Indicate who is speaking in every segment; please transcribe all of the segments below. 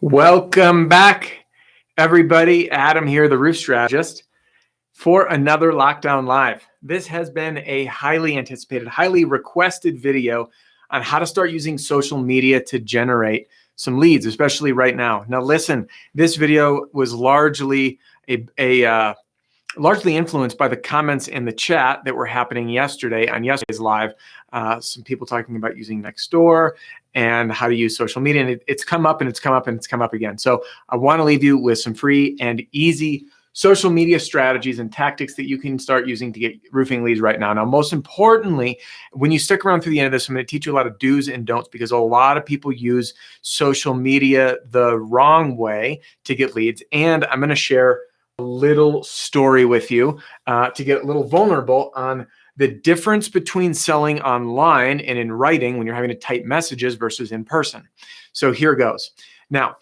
Speaker 1: Welcome back, everybody. Adam here, the Roof Strategist, for another Lockdown Live. This has been a highly anticipated, highly requested video on how to start using social media to generate some leads, especially right now. Now, listen, this video was largely largely influenced by the comments in the chat that were happening yesterday on yesterday's live. Some people talking about using Nextdoor and how to use social media. And it's come up and it's come up and it's come up again. So I want to leave you with some free and easy social media strategies and tactics that you can start using to get roofing leads right now. Now, most importantly, when you stick around through the end of this, I'm going to teach you a lot of do's and don'ts because a lot of people use social media the wrong way to get leads. And I'm going to share a little story with you to get a little vulnerable on the difference between selling online and in writing when you're having to type messages versus in person. So here goes. Now,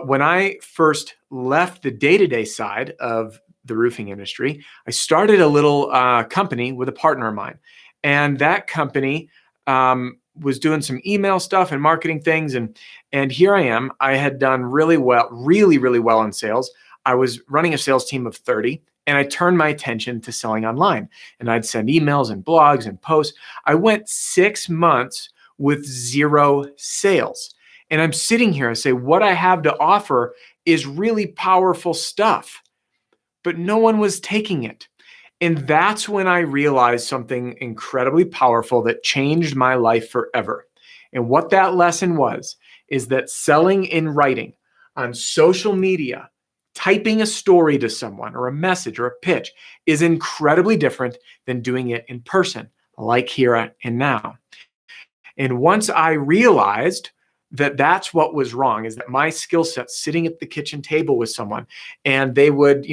Speaker 1: when I first left the day-to-day side of the roofing industry, I started a little company with a partner of mine. And that company was doing some email stuff and marketing things. And here I am. I had done really well, really well in sales. I was running a sales team of 30, and I turned my attention to selling online. And I'd send emails and blogs and posts. I went 6 months with 0 sales. And I'm sitting here and say, what I have to offer is really powerful stuff, but no one was taking it. And that's when I realized something incredibly powerful that changed my life forever. And what that lesson was, is that selling in writing on social media, typing a story to someone or a message or a pitch is incredibly different than doing it in person, like here and now. And once I realized that that's what was wrong, is that my skill set sitting at the kitchen table with someone and they would,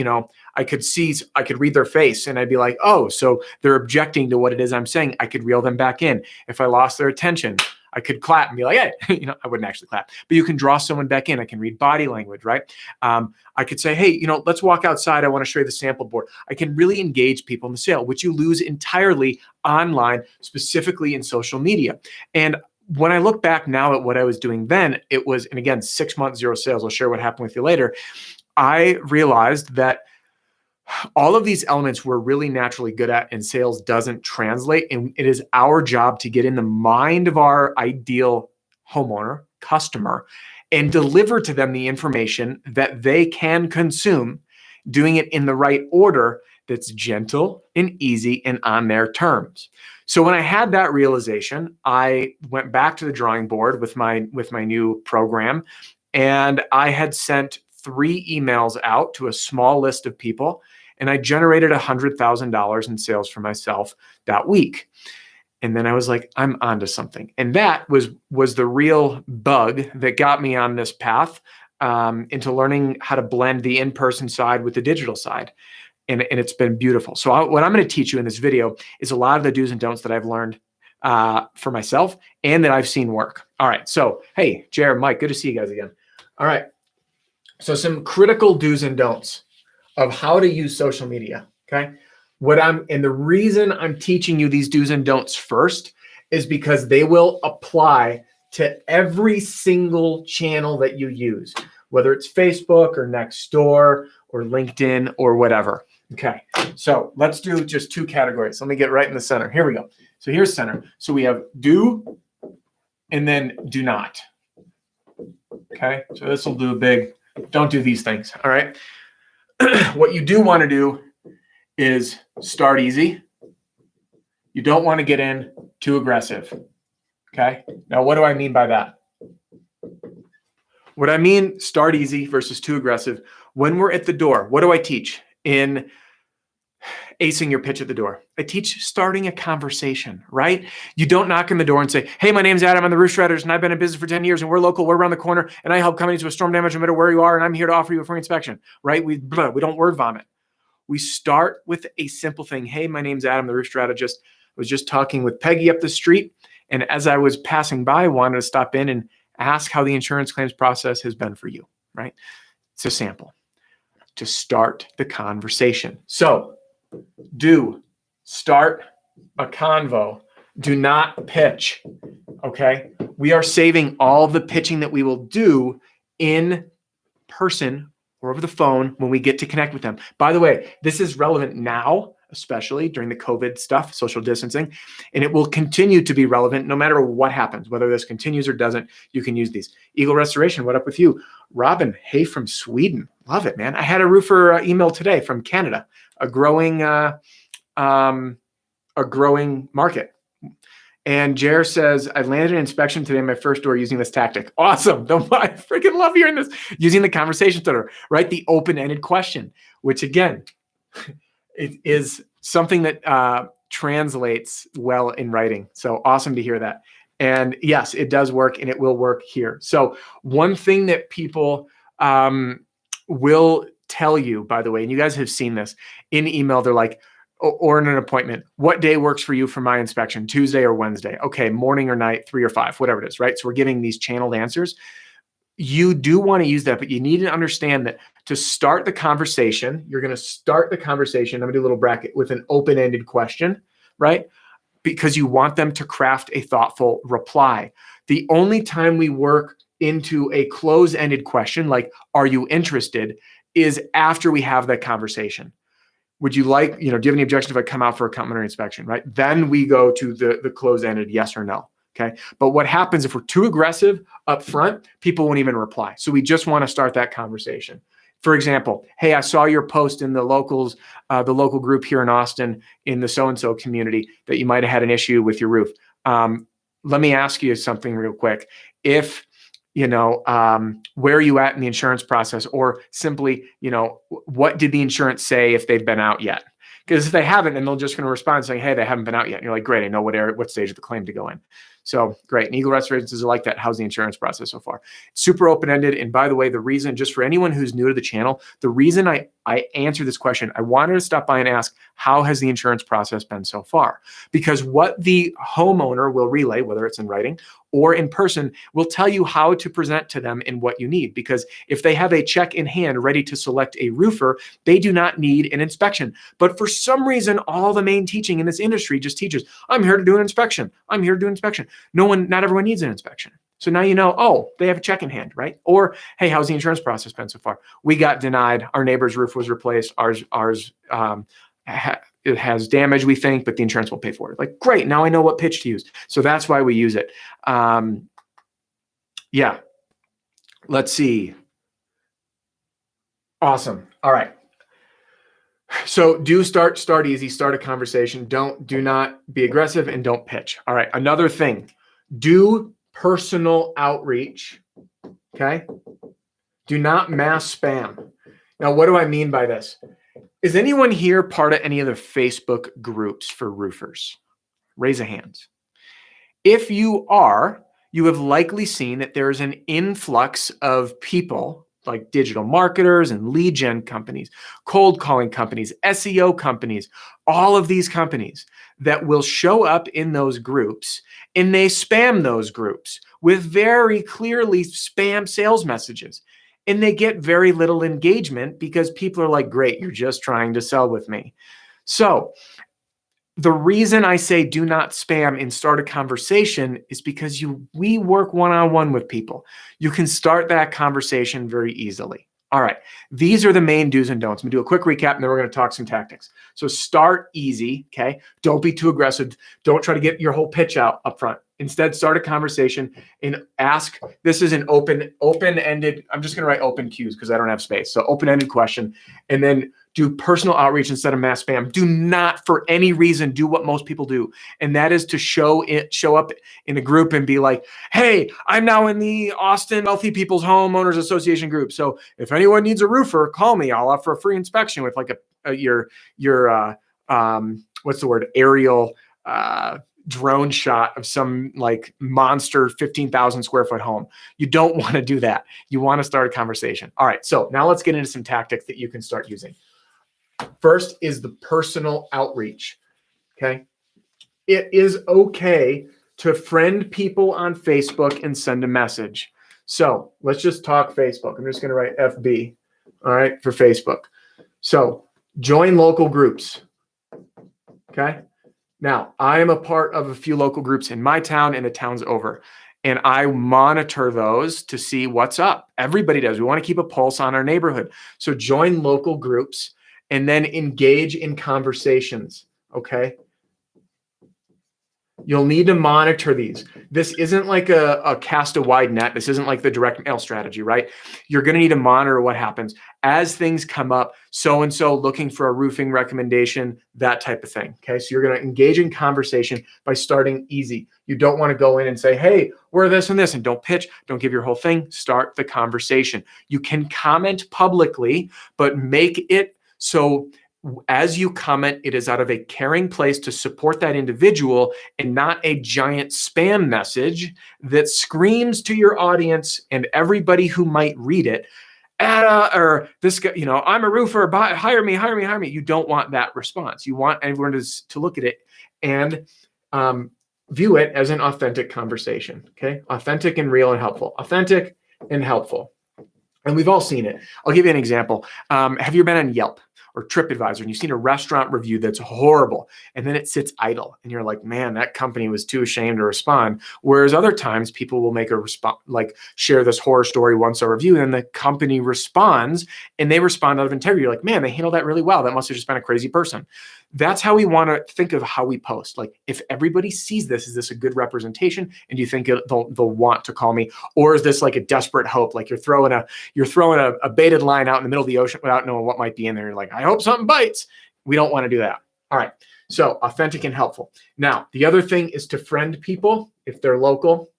Speaker 1: I could read their face and I'd be like, oh, so they're objecting to what it is I'm saying. I could reel them back in. If I lost their attention, I could clap and be like, hey, I wouldn't actually clap, but you can draw someone back in. I can read body language, right? I could say, hey, let's walk outside. I want to show you the sample board. I can really engage people in the sale, which you lose entirely online, specifically in social media. And when I look back now at what I was doing then, it was, and again, 6 months, 0 sales. I'll share what happened with you later. I realized that all of these elements we're really naturally good at and sales doesn't translate. And it is our job to get in the mind of our ideal homeowner, customer, and deliver to them the information that they can consume, doing it in the right order that's gentle and easy and on their terms. So when I had that realization, I went back to the drawing board with my new program, and I had sent 3 emails out to a small list of people, and I generated $100,000 in sales for myself that week. And then I was like, I'm onto something. And that was the real bug that got me on this path into learning how to blend the in-person side with the digital side. And it's been beautiful. So what I'm going to teach you in this video is a lot of the do's and don'ts that I've learned for myself and that I've seen work. All right. So, hey, Jared, Mike, good to see you guys again. All right. So some critical do's and don'ts of how to use social media. Okay. And the reason I'm teaching you these do's and don'ts first is because they will apply to every single channel that you use, whether it's Facebook or Nextdoor or LinkedIn or whatever. Okay, so let's do just 2 categories. Let me get right in the center. Here we go. So here's center. So we have do and then do not. Okay, so this will do a big, don't do these things. All right. What you do want to do is start easy. You don't want to get in too aggressive. Okay, now what do I mean by that? What I mean, start easy versus too aggressive. When we're at the door, what do I teach in acing your pitch at the door? I teach starting a conversation, right? You don't knock on the door and say, hey, my name's Adam. I'm the Roof Strategist, and I've been in business for 10 years, and we're local. We're around the corner, and I help companies with storm damage no matter where you are, and I'm here to offer you a free inspection, right? We don't word vomit. We start with a simple thing. Hey, my name's Adam, the Roof Strategist. I was just talking with Peggy up the street, and as I was passing by, I wanted to stop in and ask how the insurance claims process has been for you, right? It's a sample to start the conversation. So start a convo. Do not pitch, okay? We are saving all the pitching that we will do in person or over the phone when we get to connect with them. By the way, this is relevant now, especially during the COVID stuff, social distancing, and it will continue to be relevant no matter what happens, whether this continues or doesn't. You can use these. Eagle Restoration, what up with you? Robin, hey from Sweden. Love it, man. I had a roofer email today from Canada, a growing market. And Jer says, I landed an inspection today in my first door using this tactic. Awesome. I freaking love hearing this. Using the conversation starter, right? The open-ended question, which again, it is something that translates well in writing. So awesome to hear that. And yes, it does work and it will work here. So one thing that people will tell you, by the way, and you guys have seen this in email, they're like, or in an appointment, what day works for you for my inspection, Tuesday or Wednesday? Okay, morning or night, 3 or 5, whatever it is, right? So we're giving these channeled answers. You do want to use that, but you need to understand that to start the conversation, you're going to start the conversation, I'm going to do a little bracket, with an open-ended question, right? Because you want them to craft a thoughtful reply. The only time we work into a close-ended question, like, are you interested, is after we have that conversation. Would you like, do you have any objection if I come out for a complimentary inspection, right? Then we go to the close-ended yes or no, okay? But what happens if we're too aggressive up front, people won't even reply. So we just want to start that conversation. For example, hey, I saw your post in the local group here in Austin in the so-and-so community that you might have had an issue with your roof. Let me ask you something real quick. If where are you at in the insurance process? Or simply, what did the insurance say if they've been out yet? Because if they haven't, then they're just going to respond saying, hey, they haven't been out yet. And you're like, great, I know what stage of the claim to go in. So great. And Eagle Restorations are like that. How's the insurance process so far? Super open-ended. And by the way, the reason, just for anyone who's new to the channel, the reason I answer this question, I wanted to stop by and ask, how has the insurance process been so far? Because what the homeowner will relay, whether it's in writing or in person, will tell you how to present to them and what you need. Because if they have a check in hand ready to select a roofer, they do not need an inspection. But for some reason, all the main teaching in this industry just teaches, I'm here to do an inspection. I'm here to do an inspection. Not everyone needs an inspection. So now you know, oh, they have a check in hand, right? Or, hey, how's the insurance process been so far? We got denied. Our neighbor's roof was replaced. Ours it has damage, we think, but the insurance will pay for it. Like, great, now I know what pitch to use. So that's why we use it. Yeah, let's see. Awesome. All right. So do start easy, start a conversation. Do not be aggressive and don't pitch. All right. Another thing, do personal outreach. Okay. Do not mass spam. Now, what do I mean by this? Is anyone here part of any of the Facebook groups for roofers? Raise a hand. If you are, you have likely seen that there's an influx of people like digital marketers and lead gen companies, cold calling companies, SEO companies, all of these companies that will show up in those groups, and they spam those groups with very clearly spam sales messages. And they get very little engagement because people are like, great, you're just trying to sell with me. So the reason I say do not spam and start a conversation is because we work one-on-one with people. You can start that conversation very easily. All right, these are the main do's and don'ts. I'm gonna do a quick recap and then we're gonna talk some tactics. So start easy, okay? Don't be too aggressive. Don't try to get your whole pitch out up front. Instead, start a conversation and ask. This is an open-ended, I'm just gonna write open cues because I don't have space. So open-ended question, and then do personal outreach instead of mass spam. Do not, for any reason, do what most people do. And that is to show up in a group and be like, hey, I'm now in the Austin Wealthy People's Homeowners Association group. So if anyone needs a roofer, call me. I'll offer a free inspection with like your what's the word? Aerial drone shot of some like monster 15,000 square foot home. You don't want to do that. You want to start a conversation. All right. So now let's get into some tactics that you can start using. First is the personal outreach. Okay. It is okay to friend people on Facebook and send a message. So let's just talk Facebook. I'm just going to write FB. All right. For Facebook. So join local groups. Okay. Now, I am a part of a few local groups in my town and the towns over. And I monitor those to see what's up. Everybody does. We want to keep a pulse on our neighborhood. So join local groups and then engage in conversations. Okay. You'll need to monitor these. This isn't like a cast a wide net. This isn't like the direct mail strategy, right? You're going to need to monitor what happens as things come up. So-and-so looking for a roofing recommendation, that type of thing. Okay. So you're going to engage in conversation by starting easy. You don't want to go in and say, hey, we're this and this, and don't pitch, don't give your whole thing. Start the conversation. You can comment publicly, but make it so as you comment, it is out of a caring place to support that individual and not a giant spam message that screams to your audience and everybody who might read it, or this guy, I'm a roofer, hire me, hire me, hire me. You don't want that response. You want everyone to look at it and view it as an authentic conversation. Okay. Authentic and real and helpful. Authentic and helpful. And we've all seen it. I'll give you an example. Have you been on Yelp or TripAdvisor and you've seen a restaurant review that's horrible and then it sits idle and you're like, man, that company was too ashamed to respond. Whereas other times people will make a response, like share this horror story, 1-star review, and then the company responds and they respond out of integrity. You're like, man, they handled that really well. That must have just been a crazy person. That's how we want to think of how we post. Like, if everybody sees this, is this a good representation? And do you think they'll want to call me? Or is this like a desperate hope? Like you're throwing a baited line out in the middle of the ocean without knowing what might be in there. You're like, I hope something bites. We don't want to do that. All right. So authentic and helpful. Now, the other thing is to friend people if they're local.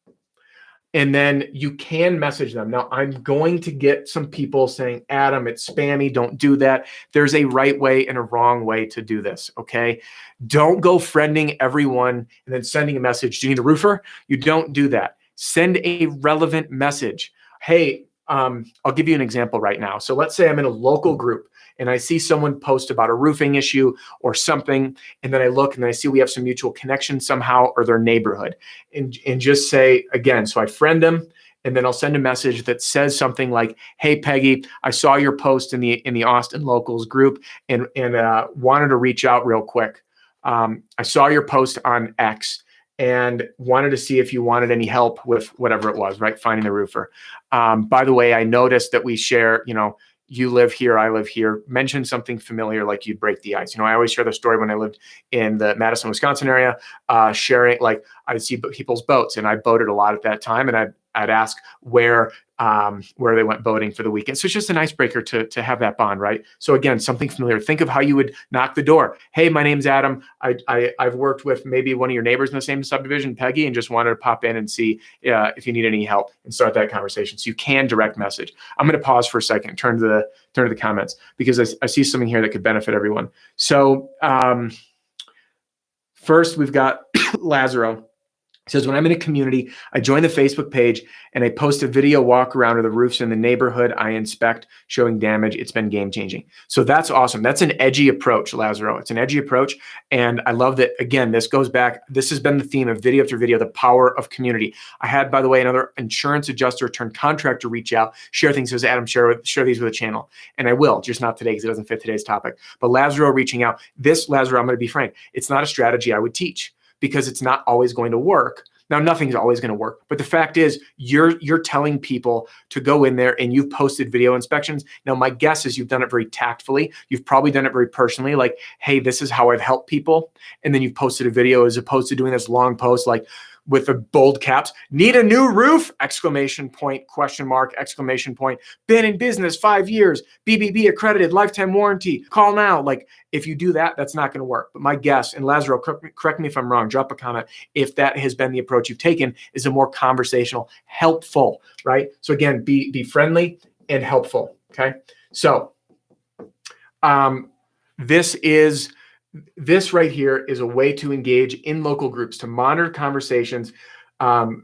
Speaker 1: And then you can message them. Now, I'm going to get some people saying, Adam, it's spammy. Don't do that. There's a right way and a wrong way to do this, okay? Don't go friending everyone and then sending a message. Do you need a roofer? You don't do that. Send a relevant message. Hey, I'll give you an example right now. So let's say I'm in a local group and I see someone post about a roofing issue or something, and then I look and I see we have some mutual connection somehow or their neighborhood, and just say, again, so I friend them, and then I'll send a message that says something like, hey, Peggy, I saw your post in the Austin Locals group and wanted to reach out real quick. I saw your post on X and wanted to see if you wanted any help with whatever it was, right? Finding the roofer. By the way, I noticed that we share, you live here, I live here. Mention something familiar like you'd break the ice. I always share the story when I lived in the Madison, Wisconsin area, sharing, like I'd see people's boats and I boated a lot at that time. And I'd ask where they went boating for the weekend. So it's just an icebreaker to have that bond, right? So again, something familiar. Think of how you would knock the door. Hey, my name's Adam. I've worked with maybe one of your neighbors in the same subdivision, Peggy, and just wanted to pop in and see if you need any help and start that conversation. So you can direct message. I'm going to pause for a second, turn to the comments because I see something here that could benefit everyone. So first we've got Lazaro. It says, when I'm in a community, I join the Facebook page and I post a video walk around of the roofs in the neighborhood I inspect showing damage. It's been game changing. So that's awesome. That's an edgy approach, Lazaro. It's an edgy approach. And I love that, again, this goes back. This has been the theme of video after video, the power of community. I had, by the way, another insurance adjuster turned contractor reach out, share things, says, Adam, share these with the channel. And I will, just not today because it doesn't fit today's topic. But Lazaro reaching out, Lazaro, I'm going to be frank, it's not a strategy I would teach, because it's not always going to work. Now, nothing's always going to work, but the fact is you're telling people to go in there and you've posted video inspections. Now, my guess is you've done it very tactfully. You've probably done it very personally, like, hey, this is how I've helped people. And then you've posted a video as opposed to doing this long post, like with the bold caps, need a new roof, exclamation point, question mark, exclamation point, been in business 5 years, BBB accredited, lifetime warranty, call now. Like, if you do that, that's not going to work. But my guess, and Lazaro, correct me if I'm wrong, drop a comment, if that has been the approach you've taken, is a more conversational, helpful, right? So again, be friendly and helpful, okay? So this right here is a way to engage in local groups, to monitor conversations,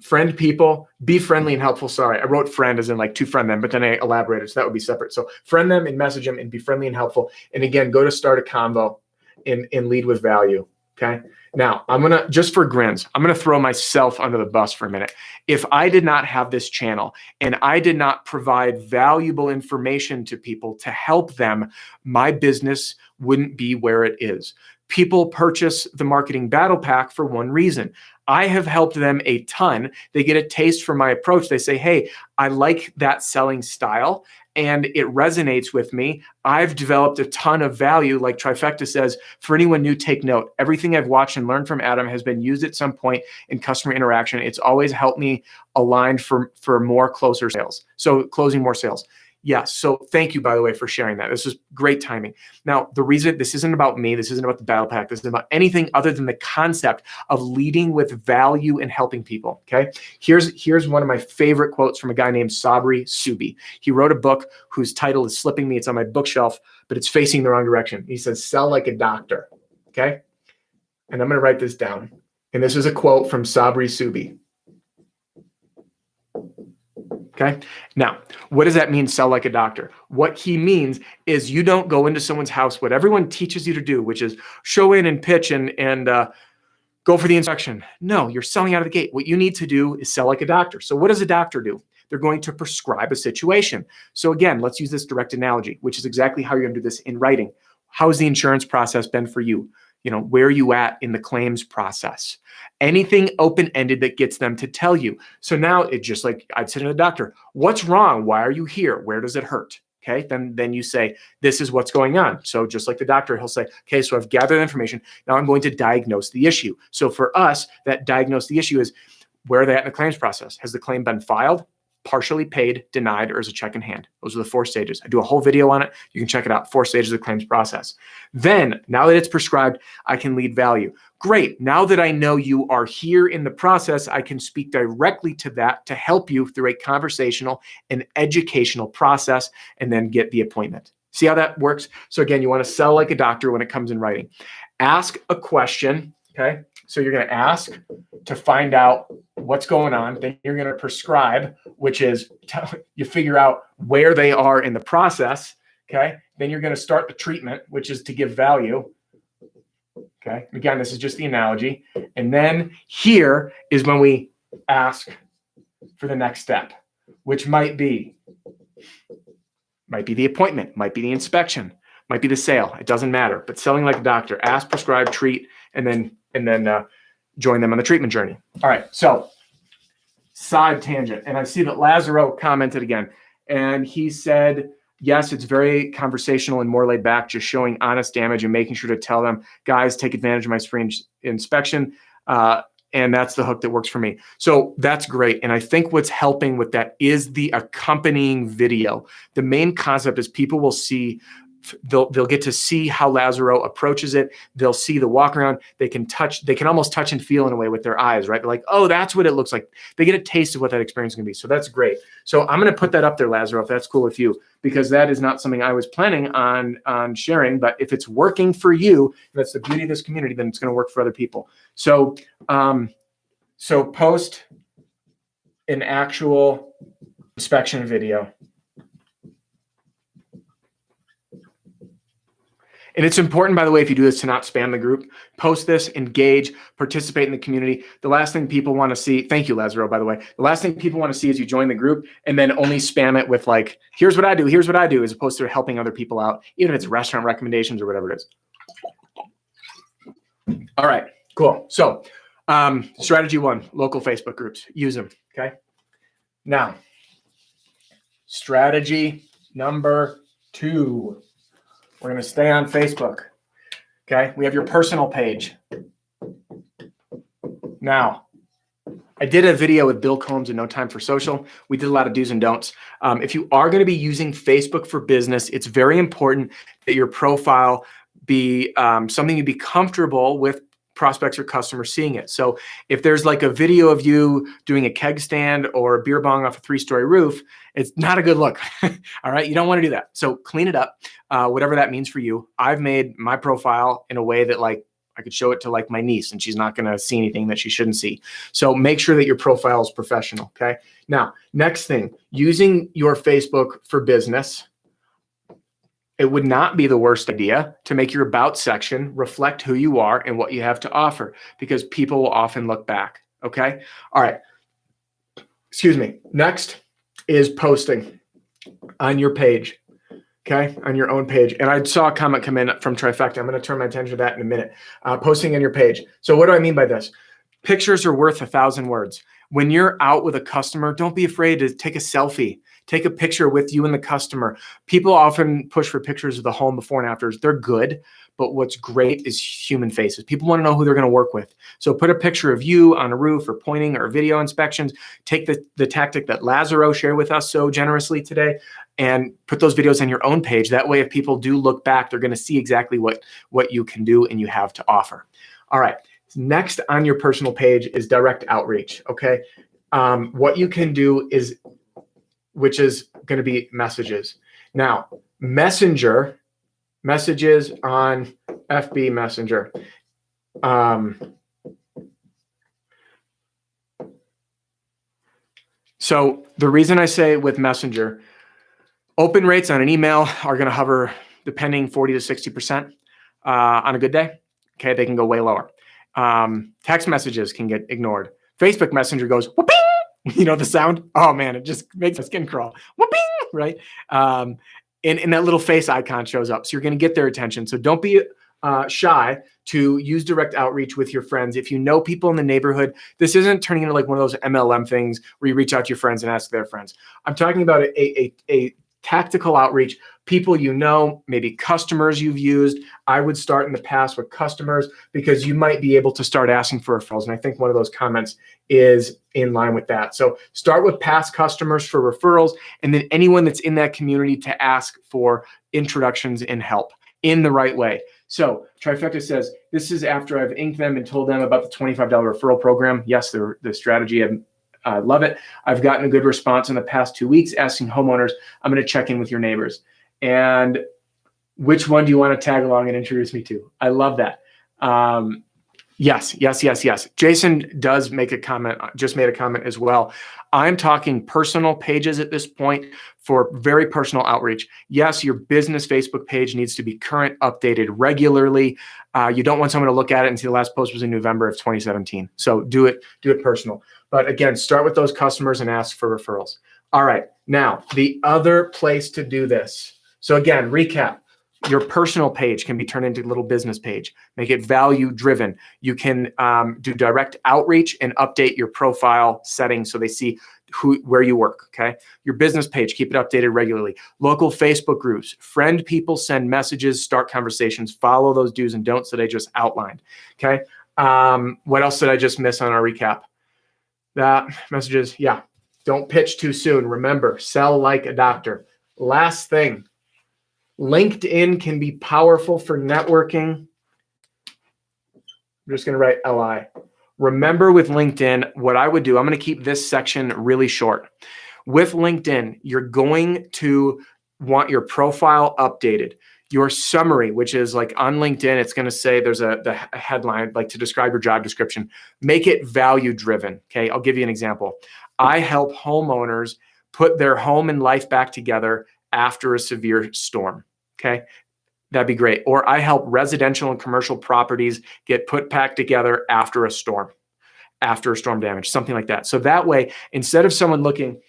Speaker 1: friend people, be friendly and helpful. Sorry, I wrote friend as in like to friend them, but then I elaborated, so that would be separate. So friend them and message them and be friendly and helpful. And again, go to start a convo and lead with value, okay? Now, just for grins, I'm going to throw myself under the bus for a minute. If I did not have this channel and I did not provide valuable information to people to help them, my business wouldn't be where it is. People purchase the Marketing Battle Pack for one reason. I have helped them a ton. They get a taste for my approach. They say, hey, I like that selling style and it resonates with me. I've developed a ton of value. Like Trifecta says, for anyone new, take note. Everything I've watched and learned from Adam has been used at some point in customer interaction. It's always helped me align for more closer sales. So closing more sales. Yes. So thank you, by the way, for sharing that. This is great timing. Now, the reason this isn't about me, this isn't about the battle pack, this isn't about anything other than the concept of leading with value and helping people. Okay. Here's one of my favorite quotes from a guy named Sabri Subi. He wrote a book whose title is slipping me. It's on my bookshelf, but it's facing the wrong direction. He says, sell like a doctor. Okay. And I'm going to write this down. And this is a quote from Sabri Subi. Okay. Now, what does that mean, sell like a doctor? What he means is you don't go into someone's house, what everyone teaches you to do, which is show in and pitch and go for the inspection. No, you're selling out of the gate. What you need to do is sell like a doctor. So what does a doctor do? They're going to prescribe a situation. So again, let's use this direct analogy, which is exactly how you're going to do this in writing. How has the insurance process been for you? Where are you at in the claims process? Anything open-ended that gets them to tell you. So now it's just like I'd say to the doctor, what's wrong? Why are you here? Where does it hurt? Okay, then you say, this is what's going on. So just like the doctor, he'll say, okay, so I've gathered information. Now I'm going to diagnose the issue. So for us, that diagnose the issue is where are they at in the claims process? Has the claim been filed, partially paid, denied, or is a check in hand? Those are the 4 stages. I do a whole video on it. You can check it out. 4 stages of the claims process. Then, now that it's prescribed, I can lead value. Great. Now that I know you are here in the process, I can speak directly to that to help you through a conversational and educational process and then get the appointment. See how that works? So again, you want to sell like a doctor when it comes in writing. Ask a question, okay? So you're going to ask to find out what's going on. Then you're going to prescribe, which is you figure out where they are in the process. Okay. Then you're going to start the treatment, which is to give value. Okay. Again, this is just the analogy. And then here is when we ask for the next step, which might be the appointment, might be the inspection, might be the sale. It doesn't matter. But selling like a doctor, ask, prescribe, treat, and then join them on the treatment journey. All right, so side tangent. And I see that Lazaro commented again. And he said, yes, it's very conversational and more laid back, just showing honest damage and making sure to tell them, guys, take advantage of my spring inspection. And that's the hook that works for me. So that's great. And I think what's helping with that is the accompanying video. The main concept is people will see, they'll get to see how Lazaro approaches it. They'll see the walk around. They can almost touch and feel in a way with their eyes, right? They're like, oh, that's what it looks like. They get a taste of what that experience is going to be. So that's great. So I'm going to put that up there, Lazaro, if that's cool with you, because that is not something I was planning on sharing. But if it's working for you, that's the beauty of this community, then it's going to work for other people. So, so post an actual inspection video. And it's important, by the way, if you do this, to not spam the group. Post this, engage, participate in the community. The last thing people want to see, thank you, Lazaro, by the way. The last thing people want to see is you join the group and then only spam it with like, here's what I do, as opposed to helping other people out, even if it's restaurant recommendations or whatever it is. All right, cool. So strategy 1, local Facebook groups. Use them, okay? Now, strategy number 2. We're going to stay on Facebook. Okay. We have your personal page. Now, I did a video with Bill Combs in No Time for Social. We did a lot of do's and don'ts. If you are going to be using Facebook for business, it's very important that your profile be something you'd be comfortable with prospects or customers seeing it. So if there's like a video of you doing a keg stand or a beer bong off a 3-story roof, it's not a good look. All right. You don't want to do that. So clean it up, whatever that means for you. I've made my profile in a way that like I could show it to like my niece and she's not going to see anything that she shouldn't see. So make sure that your profile is professional. Okay. Now, next thing, using your Facebook for business. It would not be the worst idea to make your about section reflect who you are and what you have to offer, because people will often look back. Okay. All right. Excuse me. Next is posting on your page. Okay. On your own page. And I saw a comment come in from Trifecta. I'm going to turn my attention to that in a minute. Posting on your page. So what do I mean by this? Pictures are worth 1,000 words. When you're out with a customer, don't be afraid to take a selfie. Take a picture with you and the customer. People often push for pictures of the home before and afters. They're good, but what's great is human faces. People want to know who they're going to work with. So put a picture of you on a roof or pointing or video inspections. Take the tactic that Lazaro shared with us so generously today and put those videos on your own page. That way, if people do look back, they're going to see exactly what you can do and you have to offer. All right. Next on your personal page is direct outreach. Okay. What you can do is, which is going to be messages. Now, messages on FB Messenger. So the reason I say with Messenger, open rates on an email are going to hover, depending, 40 to 60% on a good day. Okay, they can go way lower. Text messages can get ignored. Facebook Messenger goes whooping. You know the sound? Oh man, it just makes my skin crawl. Whooping, right? And that little face icon shows up. So you're going to get their attention. So don't be shy to use direct outreach with your friends. If you know people in the neighborhood, this isn't turning into like one of those MLM things where you reach out to your friends and ask their friends. I'm talking about a tactical outreach, people you know, maybe customers you've used. I would start in the past with customers because you might be able to start asking for referrals. And I think one of those comments is in line with that. So start with past customers for referrals, and then anyone that's in that community to ask for introductions and help in the right way. So Trifecta says, this is after I've inked them and told them about the $25 referral program. Yes, the strategy, I love it. I've gotten a good response in the past 2 weeks asking homeowners, I'm going to check in with your neighbors. And which one do you want to tag along and introduce me to? I love that. Yes. Jason does make a comment, just made a comment as well. I'm talking personal pages at this point for very personal outreach. Yes, your business Facebook page needs to be current, updated regularly. You don't want someone to look at it and see the last post was in November of 2017. So do it personal. But again, start with those customers and ask for referrals. All right, now the other place to do this. So again, recap. Your personal page can be turned into a little business page. Make it value driven. You can do direct outreach and update your profile settings so they see where you work. Okay. Your business page, keep it updated regularly. Local Facebook groups, friend people, send messages, start conversations, follow those do's and don'ts that I just outlined. Okay. What else did I just miss on our recap? That messages. Yeah. Don't pitch too soon. Remember, sell like a doctor. Last thing. LinkedIn can be powerful for networking. I'm just going to write LI. Remember with LinkedIn, what I would do, I'm going to keep this section really short. With LinkedIn, you're going to want your profile updated. Your summary, which is like on LinkedIn, it's going to say there's the headline, like to describe your job description. Make it value driven. Okay, I'll give you an example. I help homeowners put their home and life back together after a severe storm. Okay, that'd be great. Or I help residential and commercial properties get put back together after a storm damage, something like that. So that way, instead of someone looking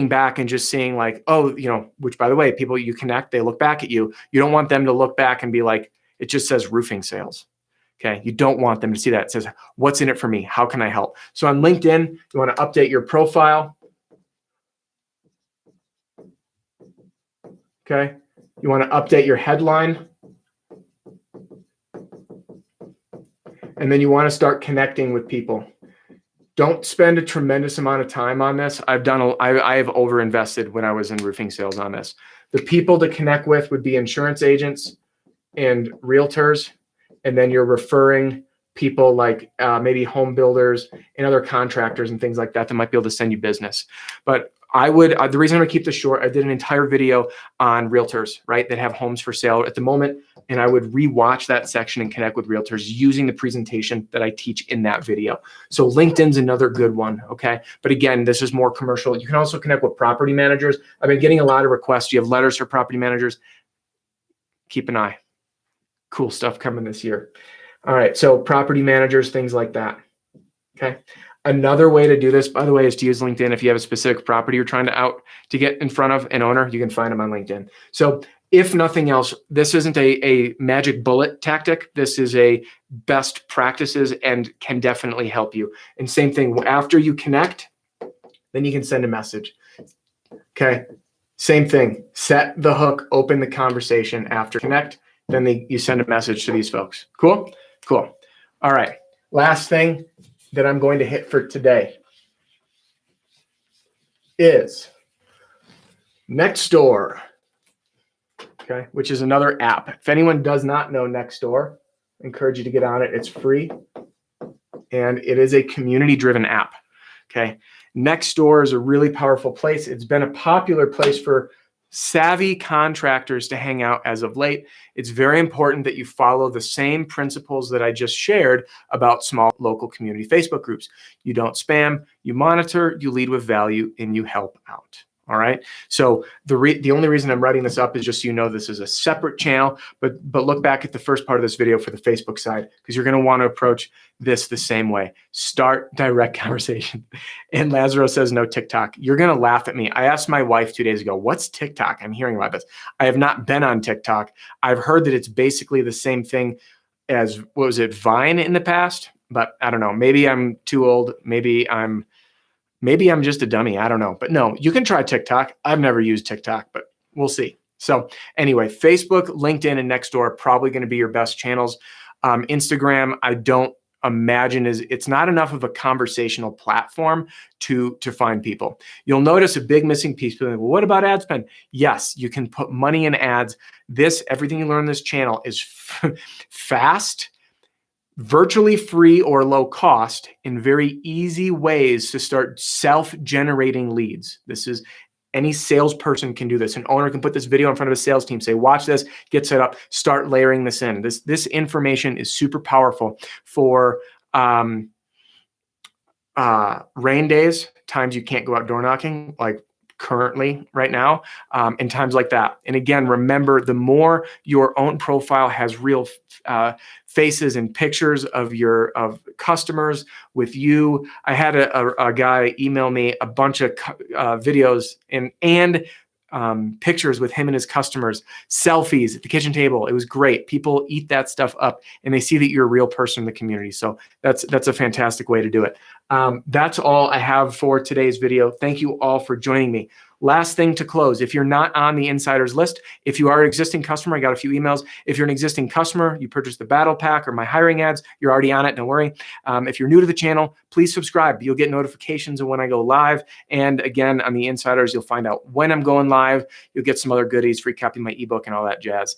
Speaker 1: back and just seeing like, oh, which by the way, people you connect, they look back at you. You don't want them to look back and be like, it just says roofing sales. Okay, you don't want them to see that. It says, what's in it for me? How can I help? So on LinkedIn, you want to update your profile. Okay, you want to update your headline. And then you want to start connecting with people. Don't spend a tremendous amount of time on this. I have overinvested when I was in roofing sales on this. The people to connect with would be insurance agents and realtors. And then you're referring people like maybe home builders and other contractors and things like that that might be able to send you business. But the reason I'm gonna keep this short, I did an entire video on realtors, right, that have homes for sale at the moment. And I would rewatch that section and connect with realtors using the presentation that I teach in that video. So LinkedIn's another good one, okay? But again, this is more commercial. You can also connect with property managers. I've been getting a lot of requests. You have letters for property managers. Keep an eye. Cool stuff coming this year. All right, so property managers, things like that, okay? Another way to do this, by the way, is to use LinkedIn. If you have a specific property you're trying to get in front of an owner, you can find them on LinkedIn. So if nothing else, this isn't a magic bullet tactic. This is a best practices and can definitely help you. And same thing, after you connect, then you can send a message. Okay. Same thing. Set the hook, open the conversation after connect. Then you send a message to these folks. Cool? Cool. All right. Last thing that I'm going to hit for today is Nextdoor. Okay, which is another app. If anyone does not know Nextdoor, I encourage you to get on it. It's free, and it is a community-driven app. Okay, Nextdoor is a really powerful place. It's been a popular place for savvy contractors to hang out as of late. It's very important that you follow the same principles that I just shared about small local community Facebook groups. You don't spam, you monitor, you lead with value, and you help out. All right. So the only reason I'm writing this up is just so you know this is a separate channel, but look back at the first part of this video for the Facebook side, because you're going to want to approach this the same way. Start direct conversation. And Lazaro says no TikTok. You're going to laugh at me. I asked my wife 2 days ago, what's TikTok? I'm hearing about this. I have not been on TikTok. I've heard that it's basically the same thing as, what was it, Vine in the past? But I don't know. Maybe I'm too old. Maybe I'm just a dummy. I don't know. But no, you can try TikTok. I've never used TikTok, but we'll see. So anyway, Facebook, LinkedIn, and Nextdoor are probably going to be your best channels. Instagram, I don't imagine it's not enough of a conversational platform to find people. You'll notice a big missing piece. Well, what about ad spend? Yes, you can put money in ads. Everything you learn on this channel is fast, virtually free or low cost, in very easy ways to start self-generating leads. This is, any salesperson can do this. An owner can put this video in front of a sales team, say, watch this, get set up, start layering this in. This information is super powerful for rain days, times you can't go out door knocking, like currently right now, and times like that. And again, remember, the more your own profile has real faces and pictures of customers with you. I had a guy email me a bunch of videos and pictures with him and his customers, selfies at the kitchen table. It was great. People eat that stuff up, and they see that you're a real person in the community. So that's a fantastic way to do it. That's all I have for today's video. Thank you all for joining me. Last thing to close, if you're not on the insiders list, if you are an existing customer, I got a few emails. If you're an existing customer, you purchased the battle pack or my hiring ads, you're already on it, don't worry. If you're new to the channel, please subscribe. You'll get notifications of when I go live. And again, on the insiders, you'll find out when I'm going live. You'll get some other goodies, free copy of my ebook and all that jazz.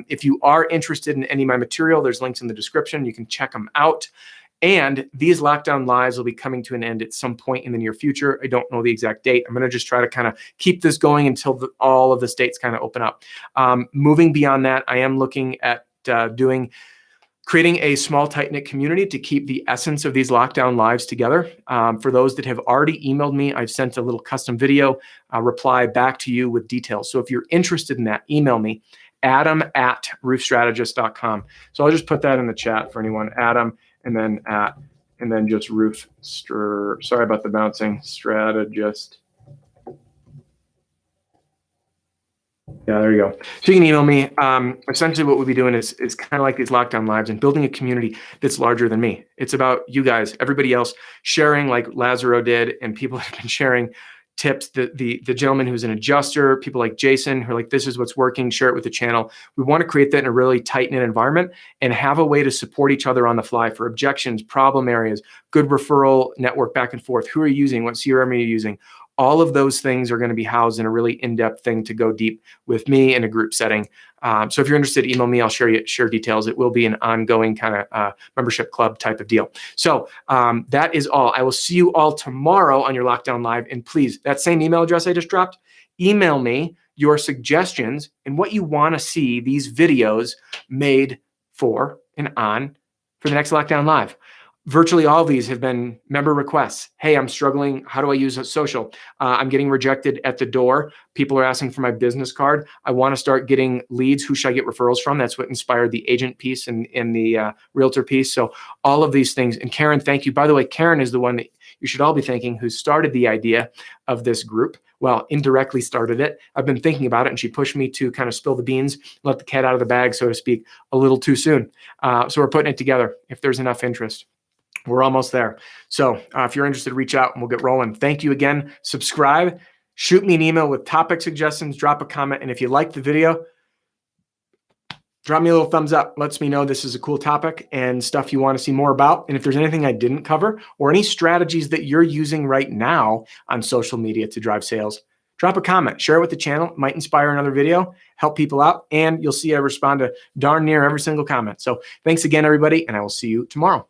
Speaker 1: If you are interested in any of my material, there's links in the description. You can check them out. And these lockdown lives will be coming to an end at some point in the near future. I don't know the exact date. I'm going to just try to kind of keep this going until all of the states kind of open up. Moving beyond that, I am looking at creating a small, tight-knit community to keep the essence of these lockdown lives together. For those that have already emailed me, I've sent a little custom video reply back to you with details. So if you're interested in that, email me, adam@roofstrategist.com. So I'll just put that in the chat for anyone, Adam, and then just sorry about the bouncing, strategist. Yeah, there you go. So you can email me. Essentially what we'll be doing is kind of like these lockdown lives and building a community that's larger than me. It's about you guys, everybody else sharing like Lazaro did, and people have been sharing tips. The gentleman who's an adjuster, people like Jason who are like, this is what's working, share it with the channel. We want to create that in a really tight-knit environment and have a way to support each other on the fly for objections, problem areas, good referral network back and forth. Who are you using? What CRM are you using? All of those things are going to be housed in a really in-depth thing to go deep with me in a group setting. So if you're interested, email me. I'll share details. It will be an ongoing kind of membership club type of deal. So that is all. I will see you all tomorrow on your Lockdown Live. And please, that same email address I just dropped, email me your suggestions and what you want to see these videos made for and on for the next Lockdown Live. Virtually all of these have been member requests. Hey, I'm struggling. How do I use a social? I'm getting rejected at the door. People are asking for my business card. I want to start getting leads. Who should I get referrals from? That's what inspired the agent piece and the realtor piece. So all of these things. And Karen, thank you. By the way, Karen is the one that you should all be thanking who started the idea of this group. Well, indirectly started it. I've been thinking about it, and she pushed me to kind of spill the beans, let the cat out of the bag, so to speak, a little too soon. So we're putting it together if there's enough interest. We're almost there. So if you're interested, reach out and we'll get rolling. Thank you again. Subscribe. Shoot me an email with topic suggestions. Drop a comment. And if you like the video, drop me a little thumbs up. Lets me know this is a cool topic and stuff you want to see more about. And if there's anything I didn't cover or any strategies that you're using right now on social media to drive sales, drop a comment, share it with the channel. It might inspire another video, help people out, and you'll see I respond to darn near every single comment. So thanks again, everybody, and I will see you tomorrow.